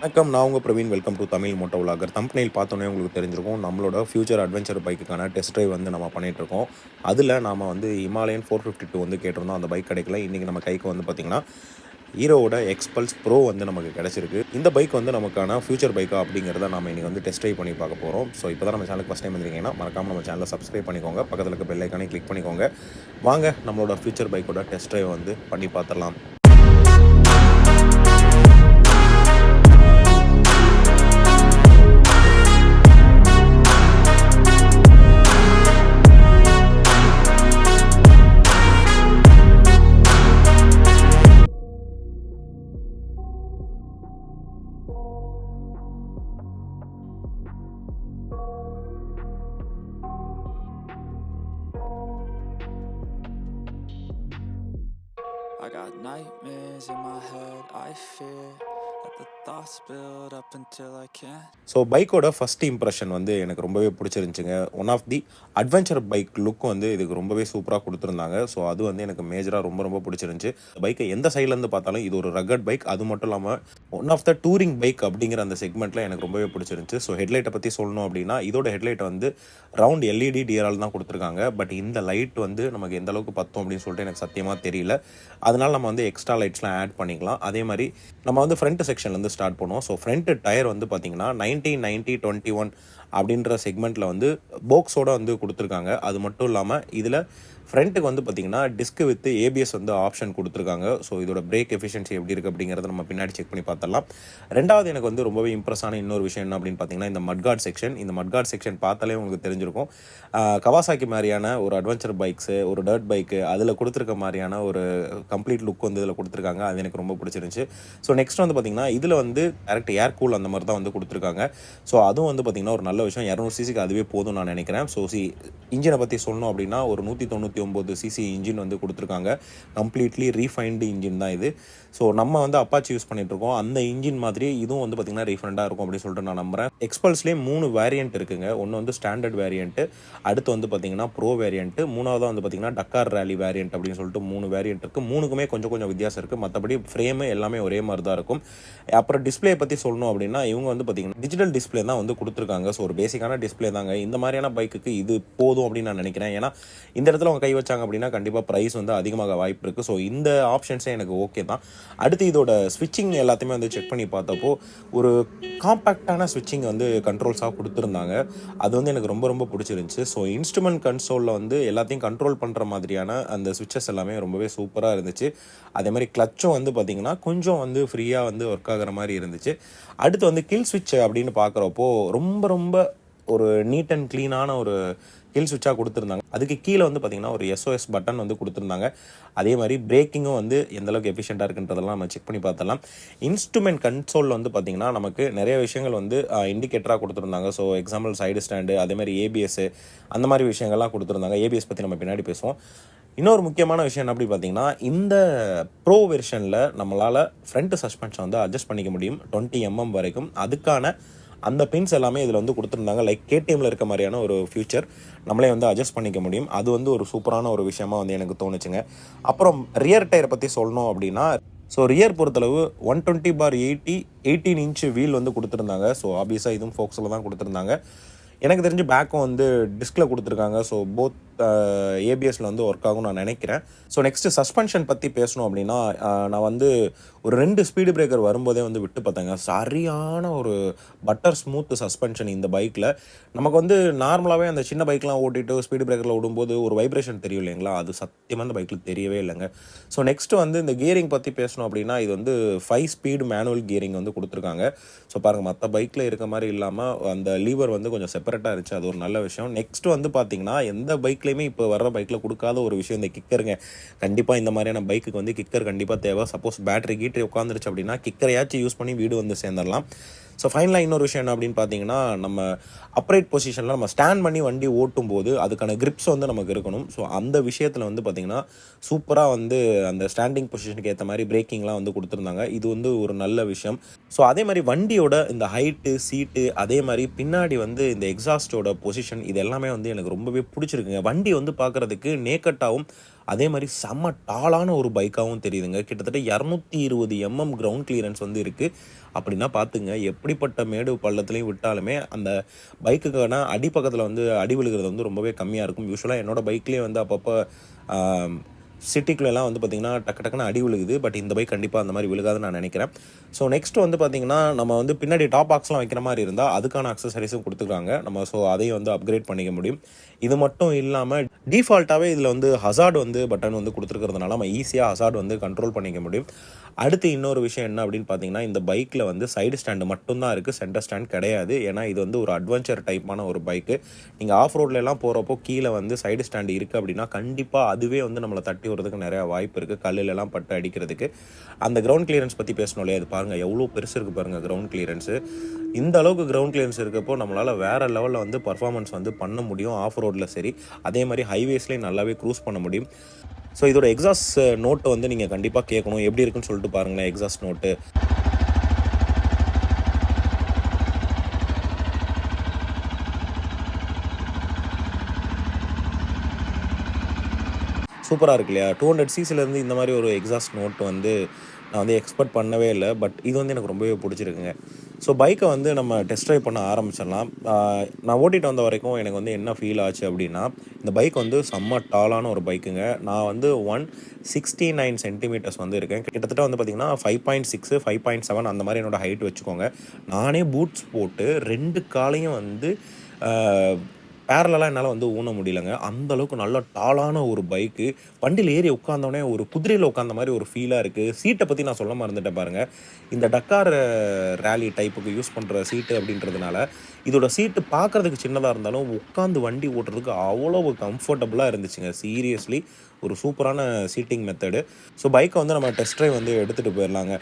வணக்கம், நான் உங்கள் Praveen. Welcome to Tamil moto vlogger. Thumbnail பார்த்தோன்னே உங்களுக்கு தெரிஞ்சிருக்கும், நம்மளோட ஃபியூச்சர் அட்வென்ச்சர் பைக்குக்கான டெஸ்ட் ட்ரைவ் வந்து நம்ம பண்ணிகிட்ருக்கோம். அதில் நாம் வந்து ஹிமாலயன் 452 வந்து கேட்டிருந்தோம். அந்த பைக் கிடைக்கல. இன்றைக்கி நம்ம கைக்கு வந்து பார்த்திங்கன்னா ஹீரோவோட எக்ஸ்பல்ஸ் ப்ரோ வந்து நமக்கு கிடச்சிருக்கு. இந்த பைக் வந்து நமக்கான ஃபியூச்சர் பைக்கா அப்படிங்கிறத நம்ம இன்றைக்கி வந்து டெஸ்ட் ட்ரைவ் பண்ணி பார்க்க போகிறோம். ஸோ இப்போ தான் நம்ம சேனலுக்கு ஃபஸ்ட் டைம் வந்திருக்கீங்கன்னா மறக்காமல் நம்ம சேனலை சப்ஸ்கிரைப் பண்ணிக்கோங்க. பக்கத்தில் இருக்க பெல் ஐக்கானே கிளிக் பண்ணிக்கோங்க. வாங்க நம்மளோட ஃபியூச்சர் பைக்கோட டெஸ்ட் ட்ரைவ் வந்து பண்ணி பார்த்துடலாம். I got nightmares in my head, I fear that the thoughts build up until I can't. So பைக்கோட ஃபஸ்ட் இம்ப்ரெஷன் வந்து எனக்கு ரொம்பவே பிடிச்சிருந்துச்சுங்க. One of the adventure bike look வந்து இதுக்கு ரொம்பவே சூப்பராக கொடுத்துருந்தாங்க. ஸோ அது வந்து எனக்கு மேஜராக ரொம்ப பிடிச்சிருந்துச்சு. பைக்கை எந்த சைட்லேருந்து பார்த்தாலும் இது ஒரு ரகட் பைக். அது மட்டும் இல்லாமல் one of the touring bike அப்படிங்கிற அந்த செக்மெண்ட்டில் எனக்கு ரொம்பவே பிடிச்சிருந்துச்சு. ஸோ ஹெட்லைட்டை பற்றி சொல்லணும் அப்படின்னா, இதோட ஹெட்லைட் வந்து ரவுண்ட் எல்இடி டிஆர்எல் தான் கொடுத்துருக்காங்க. பட் இந்த லைட் வந்து நமக்கு எந்த அளவுக்கு பத்தும் அப்படின்னு சொல்லிட்டு எனக்கு சத்தியமாக தெரியல. அதனால் நம்ம வந்து எக்ஸ்ட்ரா லைட்ஸ்லாம் ஆட் பண்ணிக்கலாம். அதே மாதிரி நம்ம வந்து ஃப்ரண்ட் செக்ஷன்லேருந்து ஸ்டார்ட் பண்ணுவோம். ஸோ ஃப்ரண்ட் டயர் வந்து பார்த்திங்கன்னா 90-90-21 அப்படின்ற செக்மெண்ட்டில் வந்து போக்ஸோட வந்து கொடுத்துருக்காங்க. அது மட்டும் இல்லாமல் இதில் ஃப்ரண்ட்டுக்கு வந்து பார்த்திங்கன்னா டிஸ்க் வித் ஏபிஎஸ் வந்து ஆப்ஷன் கொடுத்துருக்காங்க. ஸோ இதோட பிரேக் எஃபிஷியன்சி எப்படி இருக்குது அப்படிங்கிறத நம்ம பின்னாடி செக் பண்ணி பார்த்தலாம். ரெண்டாவது எனக்கு வந்து ரொம்பவே இம்ப்ரெஸ்ஸான இன்னொரு விஷயம் என்ன அப்படின்னு பார்த்தீங்கன்னா, இந்த மட்கார்ட் செக்ஷன். இந்த மட்கார்ட் செக்ஷன் பார்த்தாலே உங்களுக்கு தெரிஞ்சிருக்கும், கவாசாக்கி மாதிரியான ஒரு அட்வென்ச்சர் பைக்ஸு, ஒரு டர்ட் பைக்கு அதில் கொடுத்துருக்க மாதிரியான ஒரு கம்ப்ளீட் லுக் வந்து இதில் கொடுத்துருக்காங்க. அது எனக்கு ரொம்ப பிடிச்சிருந்துச்சு. ஸோ நெக்ஸ்ட் வந்து பார்த்திங்கன்னா, இதில் வந்து டேரக்ட் ஏர் கூல் அந்த மாதிரி தான் வந்து கொடுத்துருக்காங்க. ஸோ அதுவும் வந்து பார்த்திங்கன்னா ஒரு நல்ல விஷயம். 200 சிசிக்கு அதுவே போதும் நான் நினைக்கிறேன். ஸோ இன்ஜினை பற்றி சொல்லணும் அப்படின்னா, ஒரு 199 சிசி இன்ஜின் வந்து கொடுத்துருக்காங்க. கம்ப்ளீட்லி ரீஃபைன்டு இன்ஜின் தான் இது. ஸோ நம்ம வந்து அப்பாச்சி யூஸ் பண்ணிகிட்ருக்கோம். அந்த இன்ஜின் மாதிரி இதுவும் வந்து பார்த்திங்கன்னா ரீஃபைண்டாக இருக்கும் அப்படின்னு சொல்லிட்டு நான் நம்புகிறேன். எக்ஸ்பல்ஸ்லேயே 3 வேரியண்ட் இருக்குங்க. ஒன்று வந்து ஸ்டாண்டர்ட் வேரியண்ட்டு, அடுத்து வந்து பார்த்திங்கன்னா ப்ரோ வேரியண்ட்டு, மூணாவதாக வந்து பார்த்திங்கன்னா டக்கார் ரேலி வேரியண்ட் அப்படின்னு சொல்லிட்டு 3 வேரியண்ட் இருக்குது. 3க்குமே கொஞ்சம் வித்தியாசம் இருக்குது. மற்றபடி ஃப்ரேமு எல்லாமே ஒரே மாதிரி தான் இருக்கும். அப்புறம் டிஸ்பிளே பற்றி சொல்லணும் அப்படின்னா, இவங்க வந்து பார்த்திங்கன்னா டிஜிட்டல் டிஸ்பிளே தான் வந்து கொடுத்துருக்காங்க. ஸோ ஒரு பேசிக்கான டிஸ்பிளே தாங்க. இந்த மாதிரியான பைக்குக்கு இது போதும் அப்படின்னு நான் நினைக்கிறேன். ஏன்னா இந்த இடத்துல அவங்க கை வச்சாங்க அப்படின்னா கண்டிப்பாக ப்ரைஸ் வந்து அதிகமாக வாய்ப்பு இருக்குது. ஸோ இந்த ஆப்ஷன்ஸே எனக்கு ஓகே தான். அடுத்து இதோட ஸ்விட்சிங் எல்லாத்தையுமே வந்து செக் பண்ணி பார்த்தப்போ ஒரு காம்பேக்டான ஸ்விட்சிங் வந்து கண்ட்ரோல்ஸாக கொடுத்துருந்தாங்க. அது வந்து எனக்கு ரொம்ப பிடிச்சிருந்துச்சு. ஸோ இன்ஸ்ட்ருமெண்ட் கன்சோலில் வந்து எல்லாத்தையும் கண்ட்ரோல் பண்ணுற மாதிரியான அந்த ஸ்விட்சஸ் எல்லாமே ரொம்பவே சூப்பராக இருந்துச்சு. அதே மாதிரி கிளச்சும் வந்து பார்த்திங்கன்னா கொஞ்சம் வந்து ஃப்ரீயாக வந்து ஒர்க் ஆகிற மாதிரி இருந்துச்சு. அடுத்து வந்து கில் ஸ்விட்ச் அப்படின்னு பார்க்குறப்போ ரொம்ப ஒரு நீட் அண்ட் க்ளீனான ஒரு கில் ஸ்விட்சாக கொடுத்துருந்தாங்க. அதுக்கு கீழே வந்து பார்த்திங்கன்னா ஒரு SOS பட்டன் வந்து கொடுத்துருந்தாங்க. அதே மாதிரி பிரேக்கிங்கும் வந்து எந்தளவுக்கு எஃபிஷியண்ட்டாக இருக்குன்றதெல்லாம் நம்ம செக் பண்ணி பார்த்தலாம். இன்ஸ்ட்ருமெண்ட் கன்சோலில் வந்து பார்த்திங்கன்னா நமக்கு நிறைய விஷயங்கள் வந்து இண்டிகேட்டராக கொடுத்துருந்தாங்க. ஸோ எக்ஸாம்பிள் சைடு ஸ்டாண்டு, அதே மாதிரி ஏபிஎஸ், அந்த மாதிரி விஷயங்கள்லாம் கொடுத்துருந்தாங்க. ஏபிஎஸ் பற்றி நம்ம பின்னாடி பேசுவோம். இன்னொரு முக்கியமான விஷயம் என்ன அப்படி பார்த்தீங்கன்னா, இந்த ப்ரோ வெர்ஷனில் நம்மளால் ஃப்ரண்ட் சஸ்பென்ஷன் வந்து அட்ஜஸ்ட் பண்ணிக்க முடியும் 20 mm வரைக்கும். அதுக்கான அந்த பின்ஸ் எல்லாமே இதில் வந்து கொடுத்துருந்தாங்க. லைக் KTMல இருக்க மாதிரியான ஒரு ஃபியூச்சர் நம்மளே வந்து அட்ஜஸ்ட் பண்ணிக்க முடியும். அது வந்து ஒரு சூப்பரான ஒரு விஷயமா வந்து எனக்கு தோணுச்சுங்க. அப்புறம் ரியர் டயரை பற்றி சொல்லணும் அப்படின்னா, ஸோ ரியர் பொறுத்தளவு 120/80 18 இன்ச் வீல் வந்து கொடுத்துருந்தாங்க. ஸோ ஆப்வியஸாக இதுவும் ஃபோக்ஸில் தான் கொடுத்துருந்தாங்க. எனக்கு தெரிஞ்சு பேக்கும் வந்து டிஸ்கில் கொடுத்துருக்காங்க. ஸோ போத் ஏபிஎஸ்ல வந்து ஒர்க் ஆகும் நான் நினைக்கிறேன். ஸோ நெக்ஸ்ட்டு சஸ்பென்ஷன் பற்றி பேசணும் அப்படின்னா, நான் வந்து ஒரு 2 ஸ்பீடு பிரேக்கர் வரும்போதே வந்து விட்டு பார்த்தேங்க. சரியான ஒரு பட்டர் ஸ்மூத் சஸ்பென்ஷன் இந்த பைக்கில். நமக்கு வந்து நார்மலாகவே அந்த சின்ன பைக்லாம் ஓட்டிட்டு ஸ்பீடு பிரேக்கரில் விடும்போது ஒரு வைப்ரேஷன் தெரியும் இல்லைங்களா, அது சத்தியமாக அந்த பைக்கில் தெரியவே இல்லைங்க. ஸோ நெக்ஸ்ட்டு வந்து இந்த கியரிங் பற்றி பேசணும் அப்படின்னா, இது வந்து 5 ஸ்பீடு மேனுவல் கியரிங் வந்து கொடுத்துருக்காங்க. ஸோ பாருங்கள், மற்ற பைக்கில் இருக்க மாதிரி இல்லாமல் அந்த லீவர் வந்து கொஞ்சம் செப்பரேட்டாக இருந்துச்சு. அது ஒரு நல்ல விஷயம். நெக்ஸ்ட்டு வந்து பார்த்திங்கன்னா, எந்த பைக்லேயுமே இப்போ வர்ற பைக்கில் கொடுக்காத ஒரு விஷயம் இந்த கிக்கருங்க. கண்டிப்பாக இந்த மாதிரியான பைக்குக்கு வந்து கிக்கர் கண்டிப்பாக தேவை. சப்போஸ் பேட்டரி கீட்டரி உட்காந்துருச்சு அப்படின்னா கிக்கரையாச்சும் யூஸ் பண்ணி வீடு வந்து சேர்ந்துடலாம். ஸோ ஃபைனலாக இன்னொரு விஷயம் என்ன அப்படின்னு பார்த்தீங்கன்னா, நம்ம அப்ரைட் பொசிஷனில் நம்ம ஸ்டாண்ட் பண்ணி வண்டி ஓட்டும் போது அதுக்கான கிரிப்ஸ் வந்து நமக்கு இருக்கணும். ஸோ அந்த விஷயத்தில் வந்து பார்த்திங்கன்னா சூப்பராக வந்து அந்த ஸ்டாண்டிங் பொசிஷனுக்கு ஏற்ற மாதிரி பிரேக்கிங்லாம் வந்து கொடுத்துருந்தாங்க. இது வந்து ஒரு நல்ல விஷயம். ஸோ அதே மாதிரி வண்டியோட இந்த ஹைட்டு, சீட்டு, அதே மாதிரி பின்னாடி வந்து இந்த எக்ஸாஸ்டோட பொசிஷன், இது எல்லாமே வந்து எனக்கு ரொம்பவே பிடிச்சிருக்குங்க. வண்டி வந்து பார்க்குறதுக்கு நேக்கட்டாகவும் அதே மாதிரி செம்ம டாலான ஒரு பைக்காகவும் தெரியுதுங்க. கிட்டத்தட்ட 220 கிரவுண்ட் கிளியரன்ஸ் வந்து இருக்குது. அப்படின்னா பார்த்துங்க, எப்படிப்பட்ட மேடு பள்ளத்துலையும் விட்டாலுமே அந்த பைக்குக்கான அடிப்பக்கத்தில் வந்து அடி விழுகிறது வந்து ரொம்பவே கம்மியாக இருக்கும். யூஸ்வலாக என்னோடய பைக்லேயே வந்து அப்பப்போ சிட்டிக்குள்ளெல்லாம் வந்து பார்த்திங்கன்னா டக்கு டக்குன்னு அடி விழுகுது. பட் இந்த பைக் கண்டிப்பாக அந்த மாதிரி விழுகாதுன்னு நான் நினைக்கிறேன். ஸோ நெக்ஸ்ட் வந்து பார்த்திங்கன்னா, நம்ம வந்து பின்னாடி டாப் பாக்ஸ்லாம் வைக்கிற மாதிரி இருந்தால் அதுக்கான அக்சசரிஸும் கொடுத்துருக்காங்க நம்ம. ஸோ அதையும் வந்து அப்கிரேட் பண்ணிக்க முடியும். இது மட்டும் இல்லாமல் டிஃபால்ட்டாகவே இதில் வந்து ஹசார்டு வந்து பட்டன் வந்து கொடுத்துருக்கிறதுனால நம்ம ஈஸியாக ஹசார்டு வந்து கண்ட்ரோல் பண்ணிக்க முடியும். அடுத்து இன்னொரு விஷயம் என்ன அப்படின்னு பார்த்தீங்கன்னா, இந்த பைக்கில் வந்து சைடு ஸ்டாண்டு மட்டும்தான் இருக்குது, சென்டர் ஸ்டாண்ட் கிடையாது. ஏன்னா இது வந்து ஒரு அட்வென்ச்சர் டைப்பான ஒரு பைக்கு. நீங்கள் ஆஃப் ரோட்லலாம் போகிறப்போ கீழே வந்து சைடு ஸ்டாண்டு இருக்குது அப்படின்னா கண்டிப்பாக அதுவே வந்து நம்மளை தட்டி விடுறதுக்கு நிறையா வாய்ப்பு இருக்குது, கல்லுலலாம் பட்டு அடிக்கிறதுக்கு. அந்த கிரவுண்ட் கிளியரன்ஸ் பற்றி பேசணும் இல்லையா, அது பாருங்கள் எவ்வளோ பெருசு இருக்குது பாருங்கள் கிரவுண்ட் கிளியரன்ஸு. இந்த அளவுக்கு கிரவுண்ட் கிளியரன்ஸ் இருக்கப்போ நம்மளால் வேறு லெவலில் வந்து பர்ஃபார்மன்ஸ் வந்து பண்ண முடியும் ஆஃப் ரோடில். சரி, அதே மாதிரி ஹைவேஸ்லேயும் நல்லாவே க்ரூஸ் பண்ண முடியும். ஸோ இதோட எக்ஸாஸ்ட் நோட்டை வந்து நீங்கள் கண்டிப்பாக கேட்கணும், எப்படி இருக்குன்னு சொல்லிட்டு பாருங்களேன் எக்ஸாஸ்ட் நோட்டு. சூப்பராக இருக்கு இல்லையா? 200 சிசிலேருந்து இந்த மாதிரி ஒரு எக்ஸாஸ்ட் நோட் வந்து நான் வந்து எக்ஸ்பெக்ட் பண்ணவே இல்லை. பட் இது வந்து எனக்கு ரொம்பவே பிடிச்சிருக்குங்க. ஸோ பைக்கை வந்து நம்ம டெஸ்ட் ட்ரைவ் பண்ண ஆரம்பிச்சிடலாம். நான் ஓட்டிகிட்டு வந்த வரைக்கும் எனக்கு வந்து என்ன ஃபீல் ஆச்சு அப்படின்னா, இந்த பைக் வந்து செம்ம டாலான ஒரு பைக்குங்க. நான் வந்து 169 சென்டிமீட்டர்ஸ் வந்து இருக்கேன். கிட்டத்தட்ட வந்து பார்த்திங்கன்னா 5.6 5.7 அந்த மாதிரி என்னோடய ஹைட் வச்சுக்கோங்க. நானே பூட்ஸ் போட்டு 2 காலையும் வந்து பேரலாக என்னால் வந்து ஊன முடியலங்க. அந்தளவுக்கு நல்ல டாலான ஒரு பைக்கு. வண்டியில் ஏறி உட்காந்தோடனே ஒரு குதிரையில் உட்காந்த மாதிரி ஒரு ஃபீலாக இருக்குது. சீட்டை பற்றி நான் சொல்ல மறந்துட்டேன் பாருங்கள். இந்த டக்கார் ரேலி டைப்புக்கு யூஸ் பண்ணுற சீட்டு அப்படின்றதுனால இதோட சீட்டு பார்க்குறதுக்கு சின்னதாக இருந்தாலும் உட்காந்து வண்டி ஓட்டுறதுக்கு அவ்வளோ கம்ஃபர்டபுளாக இருந்துச்சுங்க. சீரியஸ்லி ஒரு சூப்பரான சீட்டிங் மெத்தடு. ஸோ பைக்கை வந்து நம்ம டெஸ்ட் ட்ரைவ் வந்து எடுத்துகிட்டு போயிடலாங்க.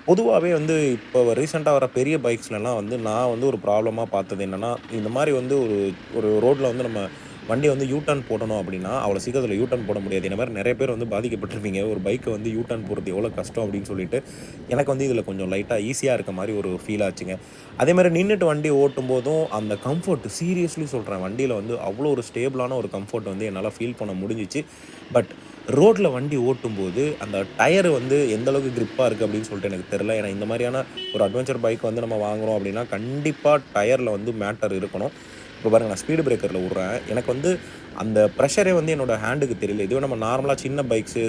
பொதுவாகவே வந்து இப்போ ரீசெண்டாக வர பெரிய பைக்ஸ்லாம் வந்து நான் வந்து ஒரு ப்ராப்ளமாக பார்த்தது என்னென்னா, இந்த மாதிரி வந்து ஒரு ரோட்டில் வந்து நம்ம வண்டி வந்து யூ-டர்ன் போடணும் அப்படின்னா அவ்வளோ சீக்கிரத்தில் யூ-டர்ன் போட முடியாது. இந்த மாதிரி நிறைய பேர் வந்து பாதிக்கப்பட்டிருப்பீங்க. ஒரு பைக்கை வந்து யூ-டர்ன் போடுறது எவ்வளோ கஷ்டம் அப்படின்னு சொல்லிட்டு. எனக்கு வந்து இதில் கொஞ்சம் லைட்டாக ஈஸியாக இருக்க மாதிரி ஒரு ஃபீல் ஆச்சுங்க. அதே மாதிரி நின்றுட்டு வண்டி ஓட்டும் போதும் அந்த கம்ஃபர்ட், சீரியஸ்லி சொல்கிறேன், வண்டியில் வந்து அவ்வளோ ஒரு ஸ்டேபிளான ஒரு கம்ஃபர்ட் வந்து என்னால் ஃபீல் பண்ண முடிஞ்சிச்சு. பட் ரோட்டில் வண்டி ஓட்டும்போது அந்த டயரு வந்து எந்தளவுக்கு க்ரிப்பாக இருக்குது அப்படின்னு சொல்லிட்டு எனக்கு தெரில. ஏன்னா இந்த மாதிரியான ஒரு அட்வென்ச்சர் பைக் வந்து நம்ம வாங்குகிறோம் அப்படின்னா கண்டிப்பாக டயரில் வந்து மேட்டர் இருக்கணும். இப்போ பாருங்கள், நான் ஸ்பீடு பிரேக்கரில் விட்றேன், எனக்கு வந்து அந்த ப்ரெஷரே வந்து என்னோடய ஹேண்டுக்கு தெரியல. இதுவே நம்ம நார்மலாக சின்ன பைக்ஸு,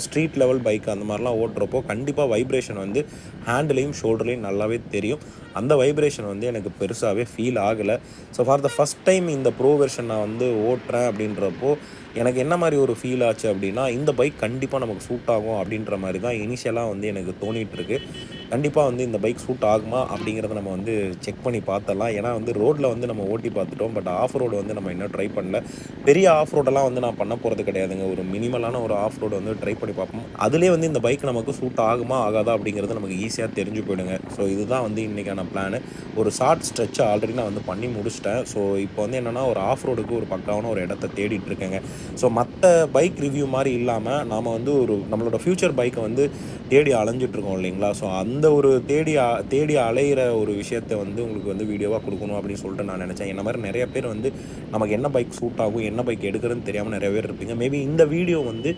ஸ்ட்ரீட் லெவல் பைக் அந்த மாதிரிலாம் ஓட்டுறப்போ கண்டிப்பாக வைப்ரேஷன் வந்து ஹேண்டுலேயும் ஷோல்டர்லேயும் நல்லாவே தெரியும். அந்த வைப்ரேஷன் வந்து எனக்கு பெருசாகவே ஃபீல் ஆகலை. So for the first time இந்த ப்ரோ வெர்ஷன் நான் வந்து ஓட்டுறேன் அப்படின்றப்போ எனக்கு என்ன மாதிரி ஒரு ஃபீல் ஆச்சு அப்படின்னா, இந்த பைக் கண்டிப்பாக நமக்கு சூட் ஆகும் அப்படின்ற மாதிரி தான் இனிஷியலாக வந்து எனக்கு தோணிகிட்ருக்கு. கண்டிப்பாக வந்து இந்த பைக் சூட் ஆகுமா அப்படிங்கிறத நம்ம வந்து செக் பண்ணி பார்த்தலாம். ஏன்னா வந்து ரோட்டில் வந்து நம்ம ஓட்டி பார்த்துட்டோம். பட் ஆஃப் ரோடு வந்து நம்ம இன்னும் ட்ரை பண்ணல. பெரிய ஆஃப் ரோடெல்லாம் வந்து நான் பண்ண போகிறது கிடையாதுங்க. ஒரு மினிமலான ஒரு ஆஃப் ரோடு வந்து ட்ரை பண்ணி பார்ப்போம். அதுலேயே வந்து இந்த பைக் நமக்கு சூட் ஆகுமா ஆகாதா அப்படிங்கிறது நமக்கு ஈஸியாக தெரிஞ்சு போயிடுங்க. ஸோ இதுதான் வந்து இன்றைக்கான பிளானு. ஒரு ஷார்ட் ஸ்ட்ரெச்சை ஆல்ரெடி நான் வந்து பண்ணி முடிச்சிட்டேன். ஸோ இப்போ வந்து என்னென்னா, ஒரு ஆஃப் ரோடுக்கு ஒரு பக்காவான ஒரு இடத்த தேடிட்டு இருக்கேங்க. ஸோ மற்ற பைக் ரிவ்யூ மாதிரி இல்லாமல் நாம் வந்து நம்மளோட ஃப்யூச்சர் பைக்கை வந்து தேடி அலைஞ்சிட்ருக்கோம் இல்லைங்களா? ஸோ அந்த ஒரு தேடி அலையிற ஒரு விஷயத்தை வந்து உங்களுக்கு வந்து வீடியோவாக கொடுக்கணும் அப்படின்னு சொல்லிட்டு நான் நினச்சேன். என்ன மாதிரி நிறைய பேர் வந்து நமக்கு என்ன பைக் சூட் ஆகும், என்ன பைக் எடுக்கிறதுன்னு தெரியாமல் நிறைய பேர் இருப்பீங்க. மேபி இந்த வீடியோ வந்து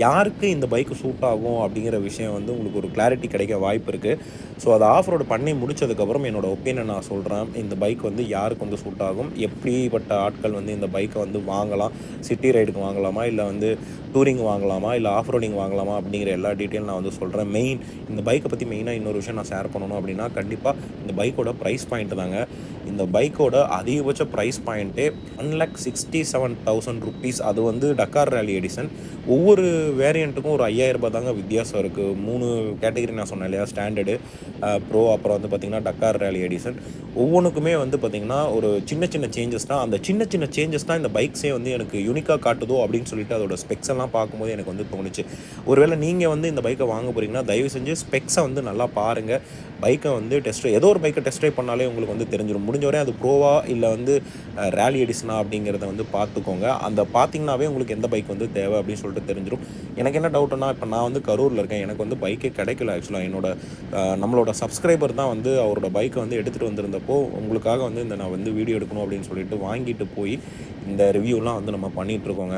யாருக்கு இந்த பைக்கு சூட் ஆகும் அப்படிங்கிற விஷயம் வந்து உங்களுக்கு ஒரு கிளாரிட்டி கிடைக்க வாய்ப்பு இருக்குது. ஸோ அதை ஆஃப் ரோடு பண்ணி முடிச்சதுக்கப்புறம் என்னோடய ஒப்பீனியன் நான் சொல்கிறேன். இந்த பைக் வந்து யாருக்கு வந்து சூட் ஆகும், எப்படிப்பட்ட ஆட்கள் வந்து இந்த பைக்கை வந்து வாங்கலாம், சிட்டி ரைடுக்கு வாங்கலாமா, இல்லை வந்து டூரிங் வாங்கலாமா, இல்லை ஆஃப் ரோடிங் வாங்கலாமா அப்படிங்கிற எல்லா டீட்டெயில் நான் வந்து சொல்கிறேன். இந்த பைக்கை பற்றி மெயினாக இன்னொரு விஷயம் நான் ஷேர் பண்ணணும் அப்படின்னா, கண்டிப்பாக இந்த பைக்கோட ப்ரைஸ் பாயிண்ட் தாங்க. இந்த பைக்கோட அதிகபட்ச ப்ரைஸ் பாயிண்ட்டே 1,67,000 ருபீஸ். அது வந்து டக்கார் ரேலி எடிஷன். ஒவ்வொரு வேரியண்ட்டுக்கும் ஒரு 5,000 ரூபாய் தாங்க வித்தியாசம் இருக்குது. 3 கேட்டகரி நான் சொன்னேன் இல்லையா, ஸ்டாண்டர்டு, ப்ரோ, அப்புறம் வந்து பார்த்திங்கன்னா டக்கார் ரேலி எடிஷன். ஒவ்வொன்றுக்குமே வந்து பார்த்திங்கன்னா ஒரு சின்ன சின்ன சேஞ்சஸ் தான். அந்த சின்ன சின்ன சேஞ்சஸ் தான் இந்த பைக்ஸே வந்து எனக்கு யூனிக்காக காட்டுதோ அப்படின்னு சொல்லிட்டு அதோட ஸ்பெக்ஸ் எல்லாம் பார்க்கும்போது எனக்கு வந்து தோணுச்சு. ஒருவேளை நீங்கள் வந்து இந்த பைக்கை வாங்க போகிறீங்க போகிறீங்கன்னா தயவு செஞ்சு ஸ்பெக்ஸை வந்து நல்லா பாருங்கள். பைக்கை வந்து ஏதோ ஒரு பைக்கை டெஸ்ட் ட்ரைவ் பண்ணாலே உங்களுக்கு வந்து தெரிஞ்சிடும். முடிஞ்ச வரை அது ப்ரோவா இல்லை வந்து ரேலி எடிஷனா அப்படிங்கிறத வந்து பார்த்துக்கோங்க. அந்த பார்த்தீங்கன்னாவே உங்களுக்கு எந்த பைக் வந்து தேவை அப்படின்னு சொல்லிட்டு தெரிஞ்சிடும். எனக்கு என்ன டவுட்டுன்னா, இப்போ நான் வந்து கரூரில் இருக்கேன், எனக்கு வந்து பைக்கே கிடைக்கல. ஆக்சுவலாக நம்மளோட சப்ஸ்கிரைபர் தான் வந்து அவரோட பைக்கை வந்து எடுத்துகிட்டு வந்திருந்தப்போ உங்களுக்காக வந்து நான் வந்து வீடியோ எடுக்கணும் அப்படின்னு சொல்லிட்டு வாங்கிட்டு போய் இந்த ரிவ்யூலாம் வந்து நம்ம பண்ணிகிட்ருக்கோங்க.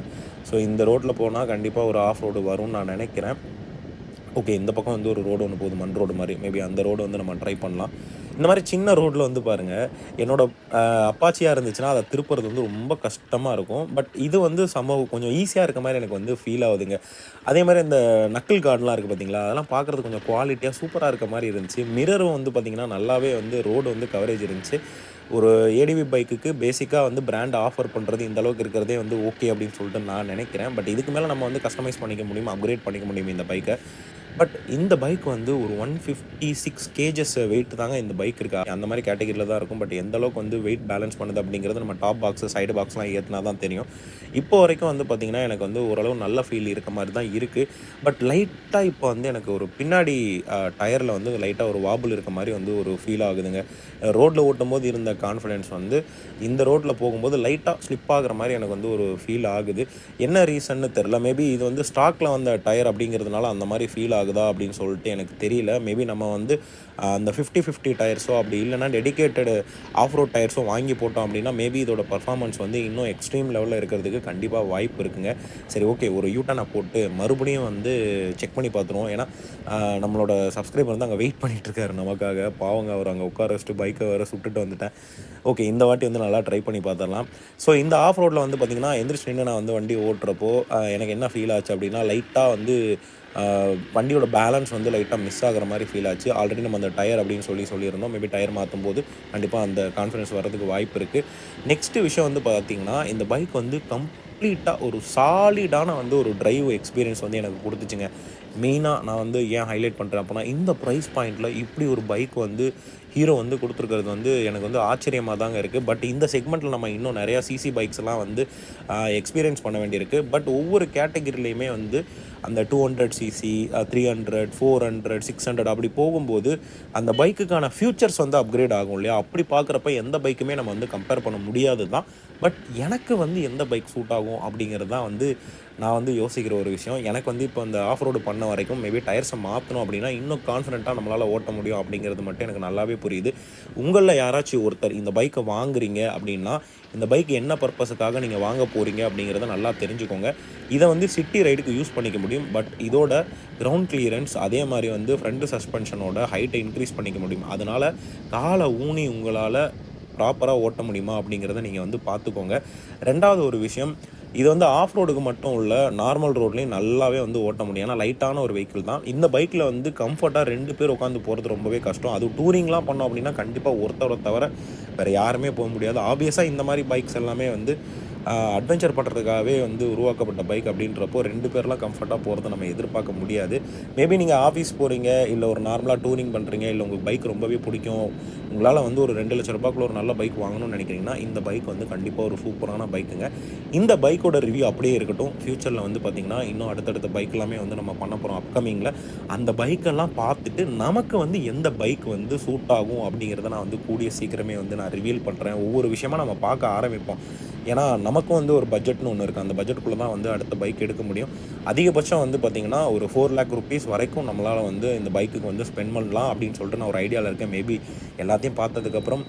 ஸோ இந்த ரோட்டில் போனால் கண்டிப்பாக ஒரு ஆஃப் ரோடு வரும்னு நான் நினைக்கிறேன். ஓகே, இந்த பக்கம் வந்து ஒரு ரோடு ஒன்று போகுது, மண் ரோடு மாதிரி. மேபி அந்த ரோடு வந்து நம்ம ட்ரை பண்ணலாம். இந்த மாதிரி சின்ன ரோட்டில் வந்து பாருங்கள், என்னோட அப்பாச்சியாக இருந்துச்சுன்னா அதை திருப்புறது வந்து ரொம்ப கஷ்டமாக இருக்கும். பட் இது வந்து கொஞ்சம் ஈஸியாக இருக்க மாதிரி எனக்கு வந்து ஃபீல் ஆகுதுங்க. அதே மாதிரி இந்த நக்கிள் கார்டெலாம் இருக்குது பார்த்தீங்களா, அதெல்லாம் பார்க்குறது கொஞ்சம் குவாலிட்டியாக சூப்பராக இருக்க மாதிரி இருந்துச்சு. மிரரும் வந்து பார்த்திங்கன்னா நல்லாவே வந்து ரோடு வந்து கவரேஜ் இருந்துச்சு. ஒரு ஏடிவி பைக்குக்கு பேசிக்காக வந்து பிராண்ட் ஆஃபர் பண்ணுறது இந்த அளவுக்கு இருக்கிறதே வந்து ஓகே அப்படின்னு சொல்லிட்டு நான் நினைக்கிறேன். பட் இதுக்கு மேலே நம்ம வந்து கஸ்டமைஸ் பண்ணிக்க முடியும், அப்கிரேட் பண்ணிக்க முடியும் இந்த பைக்கை. பட் இந்த பைக் வந்து ஒரு 156 கேஜஸ் வெயிட் தாங்க இந்த பைக் இருக்கா. அந்த மாதிரி கேட்டகரியில் தான் இருக்கும். பட் எந்த அளவுக்கு வந்து வெயிட் பேலன்ஸ் பண்ணுது அப்படிங்கிறது நம்ம டாப் பாக்ஸு சைடு பாக்ஸ்லாம் ஏற்றினா தான் தெரியும். இப்போ வரைக்கும் வந்து பார்த்திங்கன்னா எனக்கு வந்து ஓரளவு நல்ல ஃபீல் இருக்க மாதிரி தான் இருக்குது. பட் லைட்டாக இப்போ வந்து எனக்கு ஒரு பின்னாடி டயரில் வந்து லைட்டாக ஒரு வாபிள் இருக்க மாதிரி வந்து ஒரு ஃபீல் ஆகுதுங்க. ரோட்டில் ஓட்டும் போது இருந்த கான்ஃபிடென்ஸ் வந்து இந்த ரோட்டில் போகும்போது லைட்டாக ஸ்லிப் ஆகிற மாதிரி எனக்கு வந்து ஒரு ஃபீல் ஆகுது. என்ன ரீசன்னு தெரில. மேபி இது வந்து ஸ்டாக்கில் வந்த டயர் அப்படிங்கிறதுனால அந்த மாதிரி ஃபீல் ஆகுதா அப்படின்னு சொல்லிட்டு எனக்கு தெரியல. மேபி நம்ம வந்து அந்த 50-50 டயர்ஸோ அப்படி இல்லைனா டெடிக்கேட்டடு ஆஃப் ரோட் டயர்ஸோ வாங்கி போட்டோம் அப்படின்னா மேபி இதோட பர்ஃபார்மன்ஸ் வந்து இன்னும் எக்ஸ்ட்ரீம் லெவலில் இருக்கிறதுக்கு கண்டிப்பாக வாய்ப்பு இருக்குங்க. சரி, ஓகே, ஒரு யூட்டனை போட்டு மறுபடியும் வந்து செக் பண்ணி பார்த்துருவோம். ஏன்னா நம்மளோட சப்ஸ்கிரைபர் வந்து அங்கே வெயிட் பண்ணிகிட்ருக்காரு நமக்காக. பாவங்க, அவர் அங்கே உட்கார வச்சுட்டு பைக்கை வேறு சுட்டுட்டு வந்துட்டேன். ஓகே, இந்த வாட்டி வந்து நல்லா ட்ரை பண்ணி பார்த்துடலாம். ஸோ இந்த ஆஃப் ரோட்டில் வந்து பார்த்திங்கன்னா எந்திரிச்சு நின்று நான் வந்து வண்டி ஓட்டுறப்போ எனக்கு என்ன ஃபீல் ஆச்சு அப்படின்னா, லைட்டாக வந்து வண்டியோட பேலன்ஸ் வந்து லைட்டாக மிஸ் ஆகிற மாதிரி ஃபீல் ஆச்சு. ஆல்ரெடி நம்ம அந்த டயர் அப்படின்னு சொல்லியிருந்தோம். மேபி டயர் மாற்றும் போது கண்டிப்பாக அந்த கான்ஃபிடன்ஸ் வர்றதுக்கு வாய்ப்பு இருக்குது. நெக்ஸ்ட்டு விஷயம் வந்து பார்த்திங்கன்னா, இந்த பைக் வந்து கம்ப்ளீட்டாக ஒரு சாலிடான வந்து ஒரு டிரைவ் எக்ஸ்பீரியன்ஸ் வந்து எனக்கு கொடுத்துச்சுங்க. மெயினாக நான் வந்து ஏன் ஹைலைட் பண்ணுறேன் அப்படின்னா, இந்த ப்ரைஸ் பாயிண்டில் இப்படி ஒரு பைக் வந்து ஹீரோ வந்து கொடுத்துருக்கிறது வந்து எனக்கு வந்து ஆச்சரியமாக தாங்க இருக்குது. பட் இந்த செக்மெண்ட்டில் நம்ம இன்னும் நிறையா சிசி பைக்ஸ்லாம் வந்து எக்ஸ்பீரியன்ஸ் பண்ண வேண்டியிருக்கு. பட் ஒவ்வொரு கேட்டகிரிலையுமே வந்து அந்த 200 சிசி, 300, 400, 600 அப்படி போகும்போது அந்த பைக்குக்கான ஃபியூச்சர்ஸ் வந்து அப்கிரேட் ஆகும் இல்லையா. அப்படி பார்க்குறப்ப எந்த பைக்குமே நம்ம வந்து கம்பேர் பண்ண முடியாது தான். பட் எனக்கு வந்து எந்த பைக் சூட் ஆகும் அப்படிங்கிறது தான் வந்து நான் வந்து யோசிக்கிற ஒரு விஷயம். எனக்கு வந்து இப்போ இந்த ஆஃப் ரோடு பண்ண வரைக்கும் மேபி டயர்ஸை மாற்றணும் அப்படின்னா இன்னும் கான்ஃபிடென்ட்டாக நம்மளால் ஓட்ட முடியும் அப்படிங்கிறது மட்டும் எனக்கு நல்லாவே புரியுது. உங்களில் யாராச்சும் ஒருத்தர் இந்த பைக்கை வாங்குறீங்க அப்படின்னா, இந்த பைக் என்ன பர்பஸுக்காக நீங்கள் வாங்க போகிறீங்க அப்படிங்கிறத நல்லா தெரிஞ்சுக்கோங்க. இதை வந்து சிட்டி ரைடுக்கு யூஸ் பண்ணிக்க முடியும். பட் இதோட கிரவுண்ட் கிளியரன்ஸ் அதே மாதிரி வந்து ஃப்ரண்ட் சஸ்பென்ஷனோட ஹைட்டை இன்க்ரீஸ் பண்ணிக்க முடியும். அதனால் காலை ஊனி உங்களால் ப்ராப்பராக ஓட்ட முடியுமா அப்படிங்கிறத நீங்கள் வந்து பார்த்துக்கோங்க. ரெண்டாவது ஒரு விஷயம், இது வந்து ஆஃப் ரோடுக்கு மட்டும் இல்லை, நார்மல் ரோட்லேயும் நல்லாவே வந்து ஓட்ட முடியும். ஏன்னா லைட்டான ஒரு வெஹிக்கிள் தான். இந்த பைக்கில் வந்து கம்ஃபர்ட்டாக 2 பேர் உட்காந்து போகிறது ரொம்பவே கஷ்டம். அது டூரிங்லாம் பண்ணோம் அப்படின்னா கண்டிப்பாக ஒருத்தரை தவிர வேறு யாருமே போக முடியாது. ஆப்வியஸாக இந்த மாதிரி பைக்ஸ் எல்லாமே வந்து அட்வென்ச்சர் பண்ணுறதுக்காகவே வந்து உருவாக்கப்பட்ட பைக் அப்படின்றப்போ 2 பேர்லாம் கம்ஃபர்ட்டாக போகிறத நம்ம எதிர்பார்க்க முடியாது. மேபி நீங்கள் ஆஃபீஸ் போகிறீங்க, இல்லை ஒரு நார்மலாக டூரிங் பண்ணுறீங்க, இல்லை உங்களுக்கு பைக் ரொம்பவே பிடிக்கும், உங்களால் வந்து ஒரு 2 லட்ச ரூபாய்க்குள்ள ஒரு நல்ல பைக் வாங்கணும்னு நினைக்கிறீங்கன்னா இந்த பைக் வந்து கண்டிப்பாக ஒரு சூப்பரான பைக்குங்க. இந்த பைக்கோட ரிவ்யூ அப்படியே இருக்கட்டும். ஃப்யூச்சரில் வந்து பார்த்திங்கன்னா இன்னும் அடுத்தடுத்த பைக் எல்லாமே வந்து நம்ம பண்ண போகிறோம் அப்கமிங்கில். அந்த பைக்கெல்லாம் பார்த்துட்டு நமக்கு வந்து எந்த பைக் வந்து சூட் ஆகும் அப்படிங்கிறத நான் வந்து கூடிய சீக்கிரமே வந்து நான் ரிவீல் பண்ணுறேன். ஒவ்வொரு விஷயமா நம்ம பார்க்க ஆரம்பிப்போம். ஏன்னா நமக்கும் வந்து ஒரு பட்ஜெட்னு ஒன்று இருக்குது. அந்த பட்ஜெட்டுக்குள்ளே தான் வந்து அடுத்த பைக் எடுக்க முடியும். அதிகபட்சம் வந்து பார்த்திங்கன்னா ஒரு 4 lakh rupees வரைக்கும் நம்மளால் வந்து இந்த பைக்குக்கு வந்து ஸ்பெண்ட் பண்ணலாம் அப்படின்னு சொல்லிட்டு நான் ஒரு ஐடியாவில் இருக்கேன். மேபி எல்லாத்தையும் பார்த்ததுக்கப்புறம்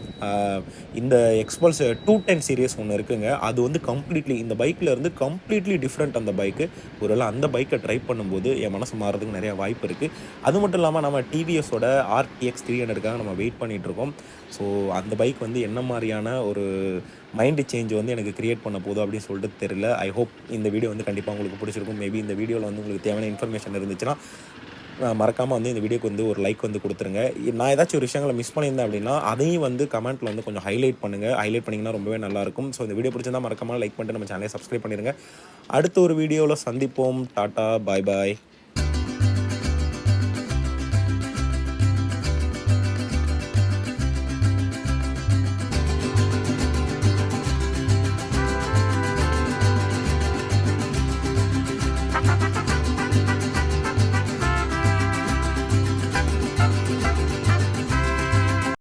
இந்த எக்ஸ்பல்ஸ் 210 சீரியஸ் ஒன்று இருக்குங்க. அது வந்து இந்த பைக்கில் இருந்து கம்ப்ளீட்லி டிஃப்ரெண்ட். அந்த பைக்கு ஒருவேளை அந்த பைக்கை ட்ரை பண்ணும்போது என் மனசு மாறதுக்கு நிறையா வாய்ப்பு இருக்குது. அது மட்டும் இல்லாமல் நம்ம டிவிஎஸோட RTX 300க்காக நம்ம வெயிட் பண்ணிகிட்ருக்கோம். ஸோ அந்த பைக் வந்து என்ன மாதிரியான ஒரு மைண்டு சேஞ்ச் வந்து எனக்கு கிரியேட் பண்ண போதும் அப்படின்னு சொல்லிட்டு தெரியல. ஐ ஹோப் இந்த வீடியோ வந்து கண்டிப்பாக உங்களுக்கு பிடிச்சிருக்கும். மேபி இந்த வீடியோவில் வந்து உங்களுக்கு தேவையான இன்ஃபர்மேஷன் இருந்துச்சுன்னா மறக்காமல் வந்து இந்த வீடியோக்கு வந்து ஒரு லைக் வந்து கொடுத்துருங்க. நான் ஏதாச்சும் ஒரு விஷயங்களை மிஸ் பண்ணியிருந்தேன் அப்படின்னா அதையும் வந்து கமெண்ட்டில் வந்து கொஞ்சம் ஹைலைட் பண்ணிங்கன்னா ரொம்பவே நல்லாயிருக்கும். ஸோ இந்த வீடியோ பிடிச்சிருந்தால் மறக்காமல் லைக் பண்ணிட்டு நம்ம சேனலை சப்ஸ்கிரைப் பண்ணிடுங்க. அடுத்த ஒரு வீடியோவில் சந்திப்போம். டாட்டா, பாய் பாய்.